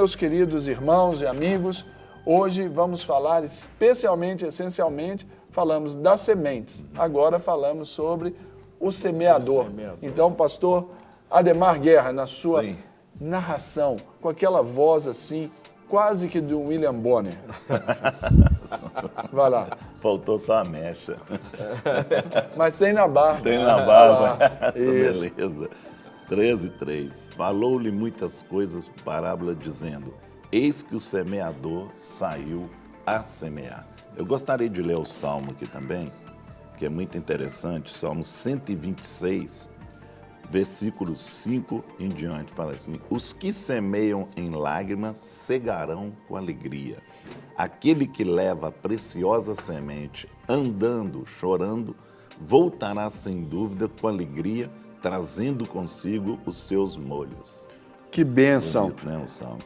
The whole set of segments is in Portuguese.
meus queridos irmãos e amigos, hoje vamos falar essencialmente, falamos das sementes. Agora falamos sobre o semeador. Então, pastor Ademar Guerra, na sua narração, com aquela voz assim, quase que do William Bonner. Vai lá. Faltou só a mecha. Mas tem na barba. Tem na barba. Isso. Beleza. 13:3. Falou-lhe muitas coisas por parábola, dizendo: eis que o semeador saiu a semear. Eu gostaria de ler o Salmo aqui também, que é muito interessante, Salmo 126, versículos 5 em diante, fala assim: os que semeiam em lágrimas cegarão com alegria. Aquele que leva a preciosa semente andando, chorando, voltará sem dúvida com alegria, trazendo consigo os seus molhos. Que bênção. Bonito, né, o Salmo?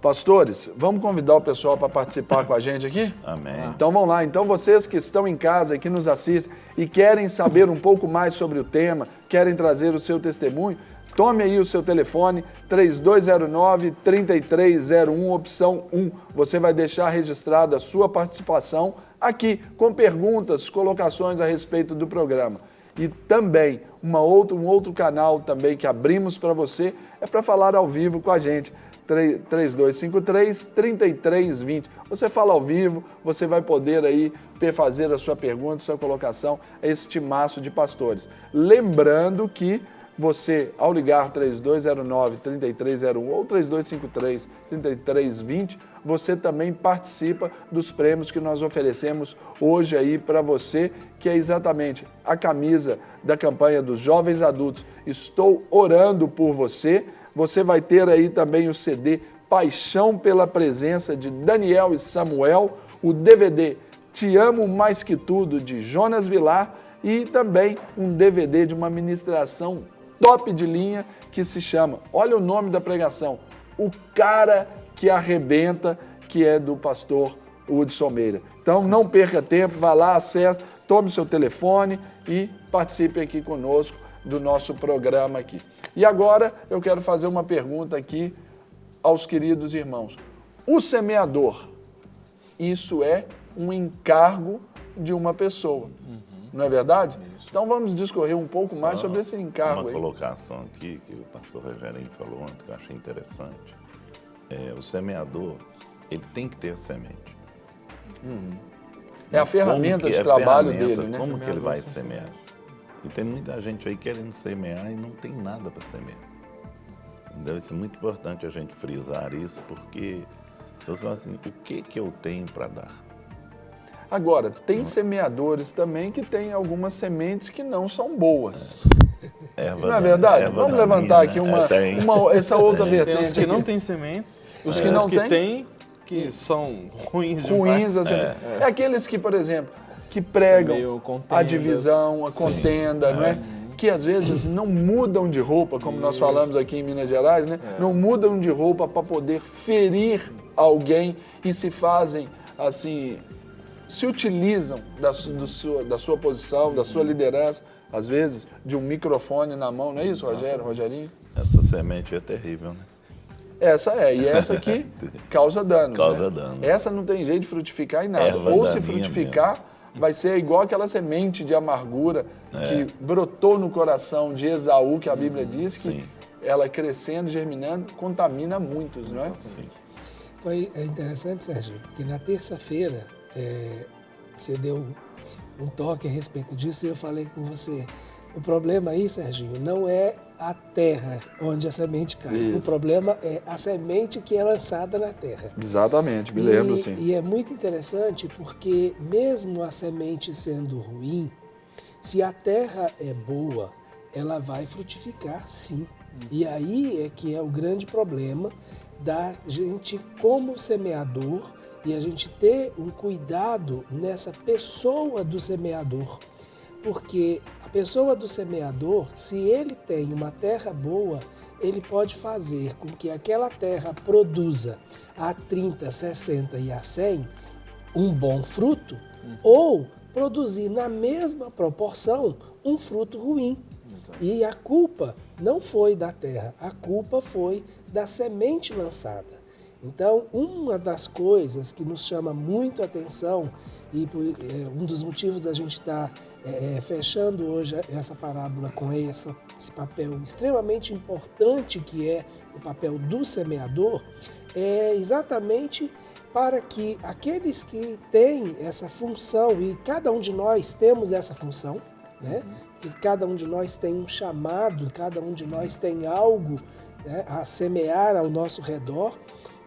Pastores, vamos convidar o pessoal para participar com a gente aqui? Amém. Então vamos lá. Então vocês que estão em casa e que nos assistem e querem saber um pouco mais sobre o tema, querem trazer o seu testemunho, tome aí o seu telefone, 3209-3301, opção 1. Você vai deixar registrada a sua participação aqui, com perguntas, colocações a respeito do programa. E também, um outro canal também que abrimos para você, é para falar ao vivo com a gente. 3253-3320. Você fala ao vivo, você vai poder aí fazer a sua pergunta, sua colocação a esse timaço de pastores. Lembrando que você, ao ligar 3209-3301 ou 3253-3320, você também participa dos prêmios que nós oferecemos hoje aí para você, que é exatamente a camisa da campanha dos Jovens Adultos. Estou orando por você. Você vai ter aí também o CD Paixão pela Presença, de Daniel e Samuel, o DVD Te Amo Mais Que Tudo, de Jonas Vilar, e também um DVD de uma ministração top de linha que se chama, olha o nome da pregação, O Cara que Arrebenta, que é do pastor Hudson Meira. Então não perca tempo, vá lá, acesse, tome o seu telefone e participe aqui conosco do nosso programa aqui. E agora eu quero fazer uma pergunta aqui aos queridos irmãos. O semeador, isso é um encargo de uma pessoa, não é verdade? Isso. Então vamos discorrer um pouco mais sobre esse encargo. Uma aí. Colocação aqui que o pastor Rogerinho falou ontem, que eu achei interessante. O semeador, ele tem que ter semente. É a ferramenta de trabalho dele, né? Como que ele vai semear? E tem muita gente aí querendo semear e não tem nada para semear. Entendeu? Isso é muito importante a gente frisar isso, porque se eu falar assim, o que eu tenho para dar? Agora, tem semeadores também que têm algumas sementes que não são boas. Não é verdade? Vamos levantar aqui essa outra vertente. Tem os que não têm sementes, os que não têm, que são ruins demais. É aqueles que, por exemplo, que pregam a divisão, a contenda, né? Que às vezes não mudam de roupa, como nós falamos aqui em Minas Gerais, né? Não mudam de roupa para poder ferir alguém e se fazem, assim, se utilizam da sua posição, da sua liderança, às vezes de um microfone na mão, não é isso, Rogerinho? Essa semente é terrível, né? Essa e essa aqui causa danos. Causa dano. Essa não tem jeito de frutificar em nada. Ou se frutificar, vai ser igual aquela semente de amargura que brotou no coração de Esaú, que a Bíblia diz que ela crescendo, germinando, contamina muitos, não é? Sim. Foi interessante, Serginho, porque na terça-feira você deu um toque a respeito disso e eu falei com você. O problema aí, Serginho, não é a terra onde a semente cai. Isso. O problema é a semente que é lançada na terra. Exatamente, me lembro sim. E é muito interessante porque mesmo a semente sendo ruim, se a terra é boa, ela vai frutificar sim. E aí é que é o grande problema da gente como semeador e a gente ter um cuidado nessa pessoa do semeador. Porque a pessoa do semeador, se ele tem uma terra boa, ele pode fazer com que aquela terra produza a 30, 60 e a 100 um bom fruto, ou produzir na mesma proporção um fruto ruim. Exato. E a culpa não foi da terra, a culpa foi da semente lançada. Então, uma das coisas que nos chama muito a atenção, e um dos motivos a gente estar fechando hoje essa parábola com esse papel extremamente importante que é o papel do semeador, é exatamente para que aqueles que têm essa função, e cada um de nós temos essa função, né? Que cada um de nós tem um chamado, cada um de nós tem algo, né, a semear ao nosso redor,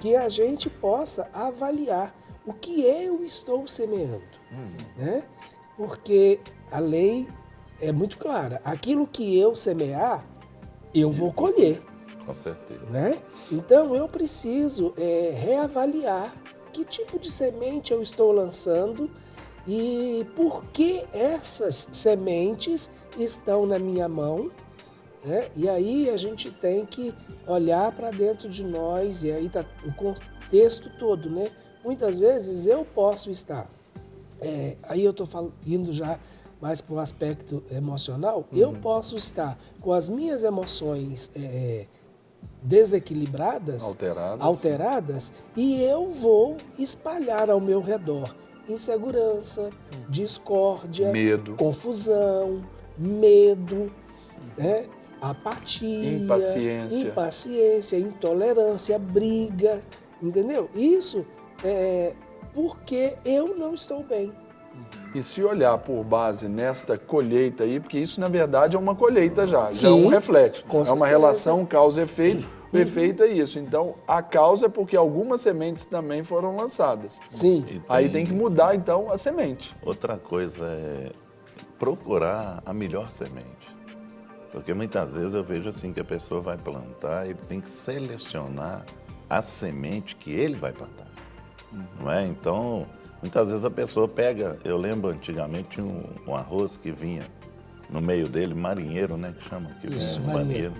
que a gente possa avaliar o que eu estou semeando, né? Porque a lei é muito clara, aquilo que eu semear, eu vou colher. Com certeza. Né? Então eu preciso reavaliar que tipo de semente eu estou lançando e por que essas sementes estão na minha mão, né? E aí a gente tem que olhar para dentro de nós, e aí está o contexto todo, né? Muitas vezes eu posso estar, aí eu estou indo já mais para o aspecto emocional, eu posso estar com as minhas emoções desequilibradas, alteradas, e eu vou espalhar ao meu redor insegurança, discórdia, confusão, medo, né? Apatia, impaciência, intolerância, briga, entendeu? Isso é porque eu não estou bem. E se olhar por base nesta colheita aí, porque isso na verdade é uma colheita já é um reflexo, é uma relação causa e efeito, o efeito é isso. Então a causa é porque algumas sementes também foram lançadas. Sim. Aí tem que mudar então a semente. Outra coisa é procurar a melhor semente. Porque muitas vezes eu vejo assim que a pessoa vai plantar, ele tem que selecionar a semente que ele vai plantar. Não é? Então, muitas vezes a pessoa pega, eu lembro antigamente tinha um arroz que vinha no meio dele, marinheiro, né, que chama? Que isso, vinha marinheiro.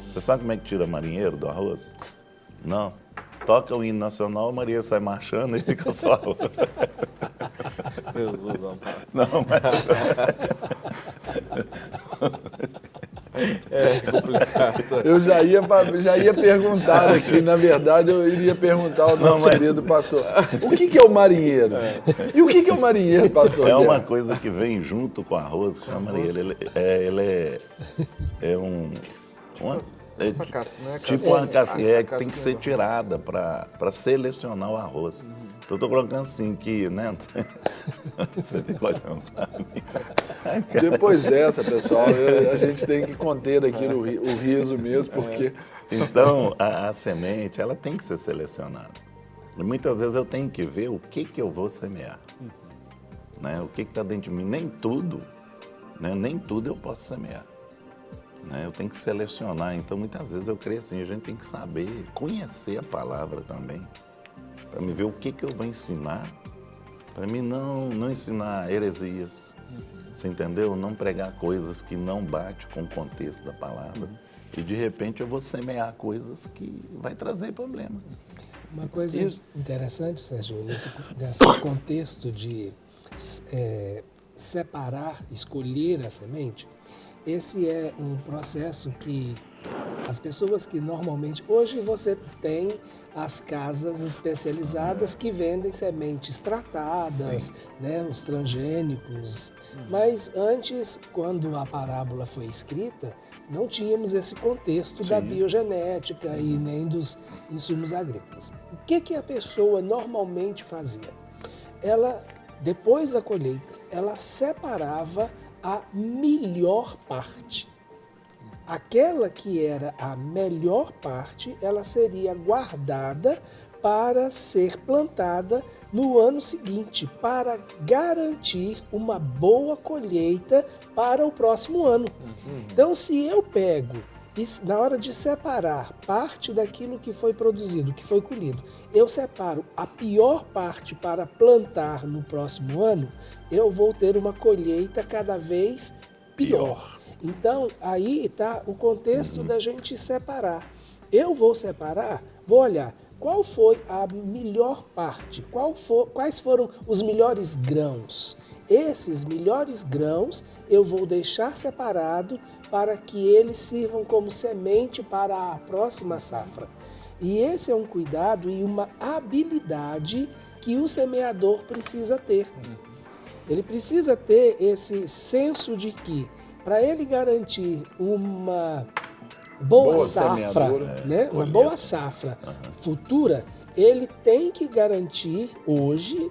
Você sabe como é que tira marinheiro do arroz? Não. Toca o hino nacional, o marinheiro sai marchando e fica só arroz. Jesus, amparo. Não, É complicado. Eu já ia perguntar aqui, na verdade eu iria perguntar ao nosso querido pastor, o que é o marinheiro? E o que é o marinheiro, pastor? É uma coisa que vem junto com o arroz, que chama marinheiro. Ele é um... tipo uma casquinha que tem que ser tirada para selecionar o arroz. Então eu tô colocando assim que, né? Você fica olhando pra mim. Depois dessa, pessoal, a gente tem que conter aqui o riso mesmo, porque... Então, a semente, ela tem que ser selecionada. E muitas vezes eu tenho que ver o que eu vou semear. Né? O que está dentro de mim. Nem tudo eu posso semear. Né? Eu tenho que selecionar. Então, muitas vezes eu creio assim, a gente tem que saber, conhecer a palavra também, para me ver o que eu vou ensinar, para mim não ensinar heresias, você entendeu? Não pregar coisas que não batem com o contexto da palavra, e de repente eu vou semear coisas que vai trazer problema. Uma coisa interessante, Sérgio, nesse contexto de separar, escolher a semente, esse é um processo que as pessoas que normalmente... Hoje você tem as casas especializadas que vendem sementes tratadas, né, os transgênicos. Mas antes, quando a parábola foi escrita, não tínhamos esse contexto da biogenética e nem dos insumos agrícolas. O que a pessoa normalmente fazia? Ela, depois da colheita, ela separava a melhor parte. Aquela que era a melhor parte, ela seria guardada para ser plantada no ano seguinte, para garantir uma boa colheita para o próximo ano. Então, se eu pego, na hora de separar parte daquilo que foi produzido, que foi colhido, eu separo a pior parte para plantar no próximo ano, eu vou ter uma colheita cada vez pior. Então, aí está o contexto da gente separar. Eu vou separar, vou olhar qual foi a melhor parte, quais foram os melhores grãos. Esses melhores grãos eu vou deixar separado para que eles sirvam como semente para a próxima safra. E esse é um cuidado e uma habilidade que o semeador precisa ter. Ele precisa ter esse senso de que, para ele garantir uma boa safra, semeadura, né? Uma boa safra futura, ele tem que garantir hoje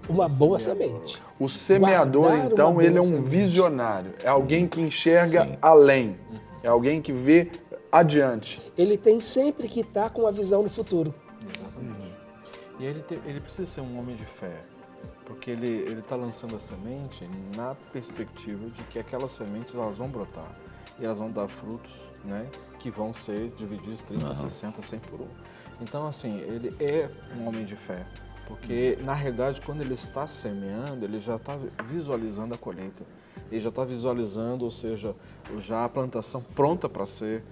uma boa semente. O semeador, Guardar então, uma ele é boa um semente. visionário. É alguém que enxerga Sim. além. É alguém que vê adiante. Ele tem sempre que estar com a visão no futuro. Exatamente. E ele precisa ser um homem de fé, porque ele está lançando a semente na perspectiva de que aquelas sementes elas vão brotar e elas vão dar frutos, né, que vão ser divididos 30, 60, 100 por 1. Então, assim, ele é um homem de fé, porque, na realidade, quando ele está semeando, ele já está visualizando a colheita. Ele já está visualizando, ou seja, já a plantação pronta para ser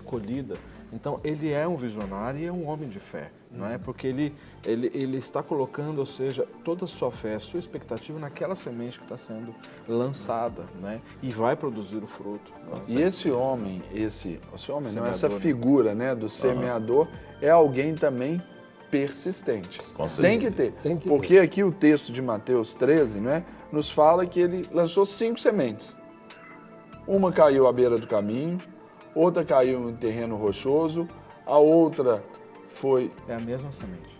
colhida. Então, ele é um visionário e é um homem de fé, não é? Porque ele está colocando, ou seja, toda a sua fé, a sua expectativa naquela semente que está sendo lançada, né? E vai produzir o fruto. E esse homem, não, Semeador, essa né? figura, né, do semeador é alguém também persistente. Com Tem certeza. que ter. Tem que Porque aqui o texto de Mateus 13, né, nos fala que ele lançou 5 sementes. Uma caiu à beira do caminho, outra caiu em terreno rochoso, a outra foi... É a mesma semente.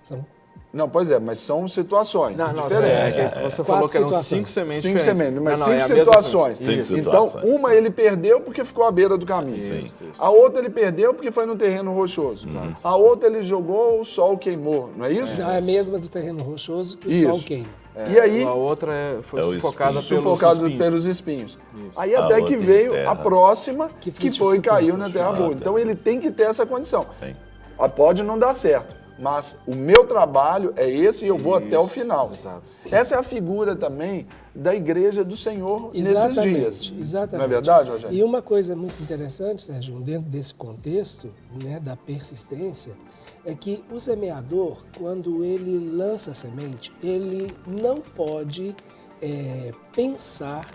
São Não, pois é, mas são situações diferentes. é que você falou que eram situações. 5 sementes 5 diferentes. sementes, mas Não, é 5 a mesma situações. semente. Cinco Então, situações, uma sim. ele perdeu porque ficou à beira do caminho. Isso. A outra ele perdeu porque foi no terreno rochoso. A outra ele jogou, o sol queimou, não é isso? não é a mesma do terreno rochoso que o Isso. sol queima. E aí, A outra foi É o sufocada espinho. pelos sufocado espinhos. pelos espinhos. Isso. Aí A até que outra em veio terra. a próxima, Que que foi e frutificou, caiu na terra boa. frutificou. Então ele tem que ter essa condição. Tem. Pode não dar certo, mas o meu trabalho é esse e eu vou até o Isso, final. exato. Essa é a figura também da igreja do Senhor nesses dias. Exatamente. Não é verdade, Rogério? E uma coisa muito interessante, Sérgio, dentro desse contexto, né, da persistência, é que o semeador, quando ele lança a semente, ele não pode pensar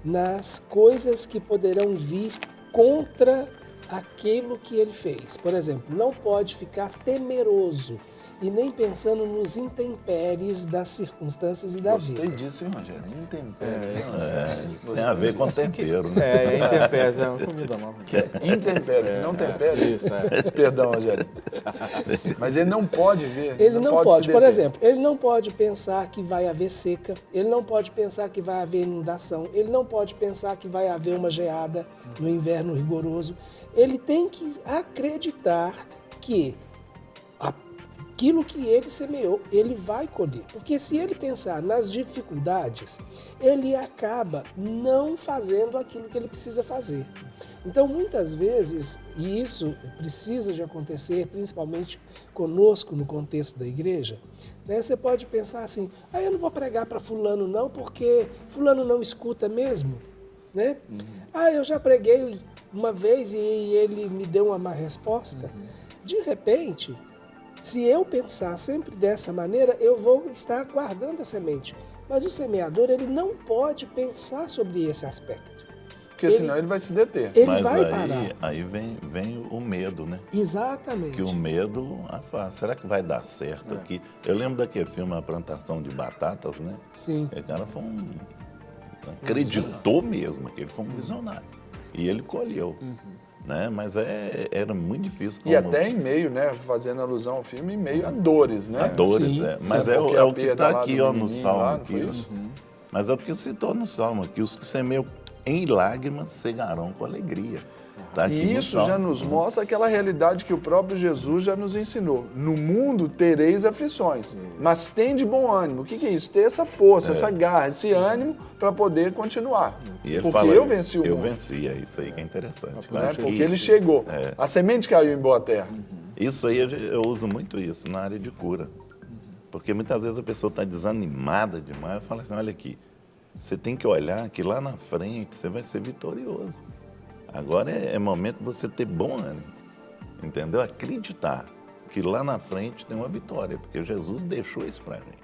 nas coisas que poderão vir contra aquilo que ele fez. Por exemplo, não pode ficar temeroso e nem pensando nos intempéries das circunstâncias e da Gostei vida. disso, hein, Rogério? Intempéries. Isso tem a ver com tempero, né? Intempéries, é uma comida nova. Intempéries, que não tempere. Isso, Perdão, Rogério. Mas ele não pode ver. Ele não se pode, por deter. exemplo, ele não pode pensar que vai haver seca, ele não pode pensar que vai haver inundação, ele não pode pensar que vai haver uma geada no inverno rigoroso. Ele tem que acreditar que aquilo que ele semeou, ele vai colher. Porque se ele pensar nas dificuldades, ele acaba não fazendo aquilo que ele precisa fazer. Então, muitas vezes, e isso precisa de acontecer, principalmente conosco no contexto da igreja, né? Você pode pensar assim, eu não vou pregar para fulano não, porque fulano não escuta mesmo, né? Eu já preguei uma vez e ele me deu uma má resposta. De repente, se eu pensar sempre dessa maneira, eu vou estar guardando a semente. Mas o semeador, ele não pode pensar sobre esse aspecto. Porque senão ele vai se deter. Ele Mas vai parar. aí vem o medo, né? Exatamente. Que o medo afasta. Será que vai dar certo aqui? Eu lembro daquele filme A Plantação de Batatas, né? Sim. O cara acreditou mesmo que ele foi um visionário. E ele colheu. Né? Mas era muito difícil. E até em meio, né, fazendo alusão ao filme, em meio a dores, né? A dores, Sim, Mas sim. é Porque o a que perda está lá aqui do no menininho Salmo. lá, não foi Aqui, isso? Mas é o que citou no Salmo, que os que semeiam em lágrimas cegarão com alegria. Tá aqui E no isso Salmo. já nos mostra aquela realidade que o próprio Jesus já nos ensinou. No mundo tereis aflições, mas tem de bom ânimo. O que é isso? Ter essa força, essa garra, esse ânimo para poder continuar. E ele Porque fala, eu venci o Eu mundo. venci, é isso aí que é interessante. Né? Acho que Porque ele isso- chegou. A semente caiu em boa terra. Isso aí eu uso muito isso na área de cura. Porque muitas vezes a pessoa está desanimada demais. Eu falo assim, olha aqui, você tem que olhar que lá na frente você vai ser vitorioso. Agora é momento de você ter bom ânimo, entendeu? Acreditar que lá na frente tem uma vitória, porque Jesus deixou isso para a gente.